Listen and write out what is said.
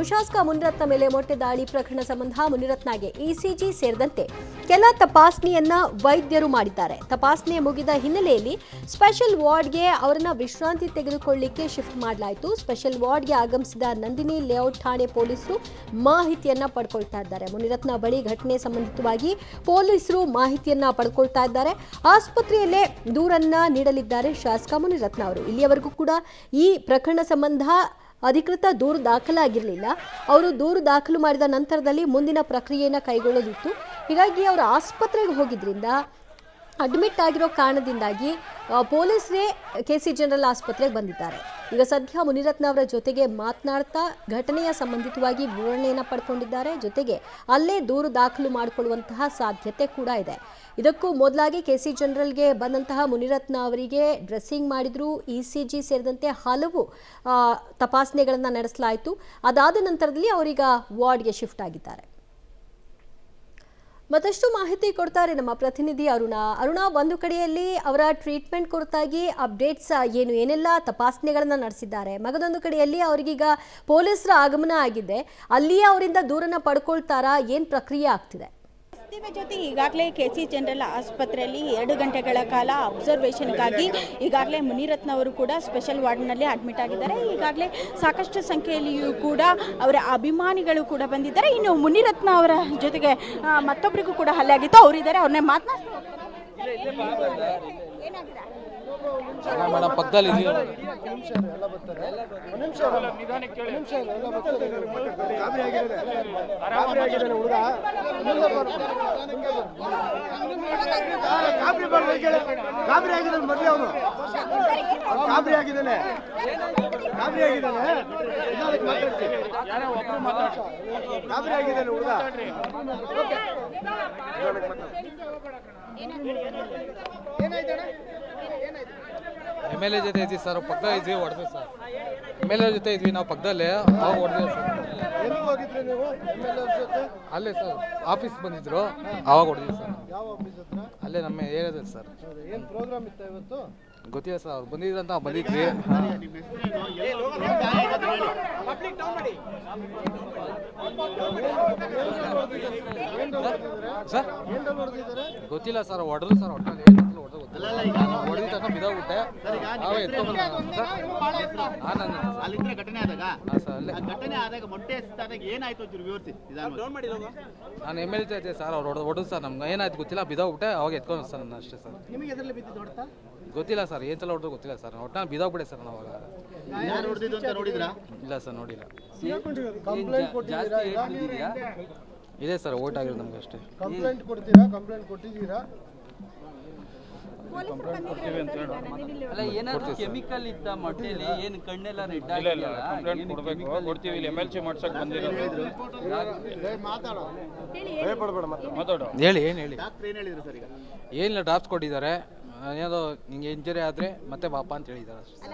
ಶಾಸಕ ಮುನಿರತ್ನ ಮೇಲೆ ಮೊಟ್ಟೆ ದಾಳಿ ಪ್ರಕರಣ ಸಂಬಂಧ ಮುನಿರತ್ನಗೆ ಇಸಿಜಿ ಸೇರಿದಂತೆ ಕೆಲ ತಪಾಸಣೆಯನ್ನ ವೈದ್ಯರು ಮಾಡಿದ್ದಾರೆ. ತಪಾಸಣೆ ಮುಗಿದ ಹಿನ್ನೆಲೆಯಲ್ಲಿ ಸ್ಪೆಷಲ್ ವಾರ್ಡ್ಗೆ ಅವರನ್ನ ವಿಶ್ರಾಂತಿ ತೆಗೆದುಕೊಳ್ಳಲಿಕ್ಕೆ ಶಿಫ್ಟ್ ಮಾಡಲಾಯಿತು. ಸ್ಪೆಷಲ್ ವಾರ್ಡ್ಗೆ ಆಗಮಿಸಿದ ನಂದಿನಿ ಲೇಔಟ್ ಠಾಣೆ ಪೊಲೀಸರು ಮಾಹಿತಿಯನ್ನ ಪಡ್ಕೊಳ್ತಾ ಇದ್ದಾರೆ. ಮುನಿರತ್ನ ಬಳಿ ಘಟನೆ ಸಂಬಂಧಿತವಾಗಿ ಪೊಲೀಸರು ಮಾಹಿತಿಯನ್ನ ಪಡ್ಕೊಳ್ತಾ ಇದ್ದಾರೆ. ಆಸ್ಪತ್ರೆಯಲ್ಲೇ ದೂರನ್ನ ನೀಡಲಿದ್ದಾರೆ ಶಾಸಕ ಮುನಿರತ್ನ ಅವರು. ಇಲ್ಲಿಯವರೆಗೂ ಕೂಡ ಈ ಪ್ರಕರಣ ಸಂಬಂಧ ಅಧಿಕೃತ ದೂರು ದಾಖಲಾಗಿರಲಿಲ್ಲ. ಅವರು ದೂರು ದಾಖಲು ಮಾಡಿದ ನಂತರದಲ್ಲಿ ಮುಂದಿನ ಪ್ರಕ್ರಿಯೆಯನ್ನು ಕೈಗೊಳ್ಳೋದಿತ್ತು. ಹೀಗಾಗಿ ಅವರು ಆಸ್ಪತ್ರೆಗೆ ಹೋಗಿದ್ರಿಂದ ಅಡ್ಮಿಟ್ ಆಗಿರೋ ಕಾರಣದಿಂದಾಗಿ ಪೊಲೀಸರೇ ಕೆಸಿ ಜನರಲ್ ಆಸ್ಪತ್ರೆಗೆ ಬಂದಿದ್ದಾರೆ. ಈಗ ಸದ್ಯ ಮುನಿರತ್ನ ಅವರ ಜೊತೆಗೆ ಮಾತನಾಡ್ತಾ ಘಟನೆಯ ಸಂಬಂಧಿತವಾಗಿ ವಿವರಣೆಯನ್ನು ಪಡ್ಕೊಂಡಿದ್ದಾರೆ. ಜೊತೆಗೆ ಅಲ್ಲೇ ದೂರು ದಾಖಲು ಮಾಡಿಕೊಳ್ಳುವಂತಹ ಸಾಧ್ಯತೆ ಕೂಡ ಇದೆ. ಇದಕ್ಕೂ ಮೊದಲಾಗಿ ಕೆಸಿ ಜನರಲ್ಗೆ ಬಂದಂತಹ ಮುನಿರತ್ನ ಅವರಿಗೆ ಡ್ರೆಸ್ಸಿಂಗ್ ಮಾಡಿದ್ರು. ಇಸಿಜಿ ಸೇರಿದಂತೆ ಹಲವು ತಪಾಸಣೆಗಳನ್ನು ನಡೆಸಲಾಯಿತು. ಅದಾದ ನಂತರದಲ್ಲಿ ಅವರೀಗ ವಾರ್ಡ್ಗೆ ಶಿಫ್ಟ್ ಆಗಿದ್ದಾರೆ. ಮತ್ತಷ್ಟು ಮಾಹಿತಿ ಕೊಡ್ತಾರೆ ನಮ್ಮ ಪ್ರತಿನಿಧಿ ಅರುಣ. ಒಂದು ಕಡೆಯಲ್ಲಿ ಅವರ ಟ್ರೀಟ್ಮೆಂಟ್ ಕುರಿತಾಗಿ ಅಪ್ಡೇಟ್ಸ್ ಏನೆಲ್ಲ ತಪಾಸಣೆಗಳನ್ನ ನಡೆಸಿದ್ದಾರೆ. ಮಗದೊಂದು ಕಡೆಯಲ್ಲಿ ಅವರಿಗೀಗ ಪೊಲೀಸರ ಆಗಮನ ಆಗಿದೆ. ಅಲ್ಲಿಯೇ ಅವರಿಂದ ದೂರನ್ನ ಪಡ್ಕೊಳ್ತಾರಾ? ಏನ್ ಪ್ರಕ್ರಿಯೆ ಆಗ್ತಿದೆ? ಜೊತೆ ಈಗಾಗಲೇ ಕೆಸಿ ಜನರಲ್ ಆಸ್ಪತ್ರೆಯಲ್ಲಿ 2 ಗಂಟೆಗಳ ಕಾಲ ಅಬ್ಸರ್ವೇಷನ್ಗಾಗಿ ಈಗಾಗಲೇ ಮುನಿರತ್ನ ಅವರು ಕೂಡ ಸ್ಪೆಷಲ್ ವಾರ್ಡ್ನಲ್ಲಿ ಅಡ್ಮಿಟ್ ಆಗಿದ್ದಾರೆ. ಈಗಾಗಲೇ ಸಾಕಷ್ಟು ಸಂಖ್ಯೆಯಲ್ಲಿಯೂ ಕೂಡ ಅವರ ಅಭಿಮಾನಿಗಳು ಕೂಡ ಬಂದಿದ್ದಾರೆ. ಇನ್ನು ಮುನಿರತ್ನ ಅವರ ಜೊತೆಗೆ ಮತ್ತೊಬ್ಬರಿಗೂ ಕೂಡ ಹಲ್ಲೆ ಆಗಿತ್ತು. ಅವರಿದ್ದಾರೆ, ಅವ್ರನ್ನೇ ಮೇಡಮ್ ಪಕ್ಕದಲ್ಲಿ MLA ಜೊತೆ ಇದ್ವಿ ಸರ್, ಪಕ್ಕ ಇದ್ವಿ, ಹೊಡೆದ್ವಿ ಸರ್. MLA ಜೊತೆ ಇದ್ವಿ ನಾವು ಪಕ್ಕದಲ್ಲೇ, ಅವಾಗ ಹೊಡೆದ್ವಿ ಸರ್. ಅಲ್ಲೇ ಸರ್ ಆಫೀಸ್ ಬಂದಿದ್ರು, ಅವಾಗ ಹೊಡೆದ್ವಿ ಸರ್. ಅಲ್ಲೇ ನಮ್ಮ ಏರಿಯಾದಲ್ಲಿ ಸರ್. ಏನು ಪ್ರೋಗ್ರಾಮ್ ಇತ್ತು ಇವತ್ತು ಗೊತ್ತಿಲ್ಲ ಸರ್, ಅವ್ರು ಬಂದಿದ್ರು ಅಂತ ಬಂದಿದ್ವಿ. ಸರ್ ಗೊತ್ತಿಲ್ಲ ಸರ್, ಹೊಡೆದ್ರು ಸರ್. ಹೊಡೆದ ತನಕ ಬಿದ್ದೋಗ್ಬಿಟ್ಟೆ, ನಾವೇ ಎತ್ಕೊಂಡ್ಬಂದ ನಾನು MLA ಜೊತೆ ಸರ್. ಅವ್ರು ಹೊಡೆದು ಸರ್, ನಮ್ಗೆ ಏನಾಯ್ತು ಗೊತ್ತಿಲ್ಲ, ಬಿದ್ದೋಗ್ಬಿಟ್ಟೆ, ಅವಾಗ ಎತ್ಕೊಂಡು ಸರ್ ನನ್ನ ಅಷ್ಟೇ ಸರ್. ಗೊತ್ತಿಲ್ಲ ಸರ್, ಏನ್ ಸಲ ಹೊಡೆದು ಗೊತ್ತಿಲ್ಲ ಸರ್. ಒಟ್ಟು ಬಿದ್ದೋಗ್ಬಿಟ್ಟೆ ಸರ್ ನಾವು. ಇಲ್ಲ ಸರ್, ನೋಡಿಲ್ಲ. ಇದೆ ಸರ್, ಓಟ್ ಆಗಿರೋದು ನಮ್ಗೆ ಅಷ್ಟೇ. ಕಂಪ್ಲೇಂಟ್ ಕೊಡ್ತೀರಾ? ಕಂಪ್ಲೇಂಟ್ ಕೊಟ್ಟಿದ್ದೀರಾ? ಅಲ್ಲ, ಏನಾದ್ರು ಕೆಮಿಕಲ್ ಇತ್ತ ಮೊಟ್ಟೆಲಿ? ಏನು ಕಣ್ಣೆಲ್ಲ ರೆಡ್ ಆಗಿಲ್ಲ? ಕಂಪ್ಲೇಂಟ್ ಕೊಡಬೇಕು, ಕೊಡ್ತೀವಿ. ಇಲ್ಲಿ MLC ಮಾಡ್ಸಕ್ ಬಂದಿರೋದು. ಹೇಳಿ ಏನಿಲ್ಲ, ಡ್ರಾಪ್ಸ್ ಕೊಟ್ಟಿದ್ದಾರೆ. ಏನೋ ನಿಂಗೆ ಇಂಜರಿ ಆದರೆ ಮತ್ತೆ ಬಾಪ ಅಂತ ಹೇಳಿದ್ದಾರೆ.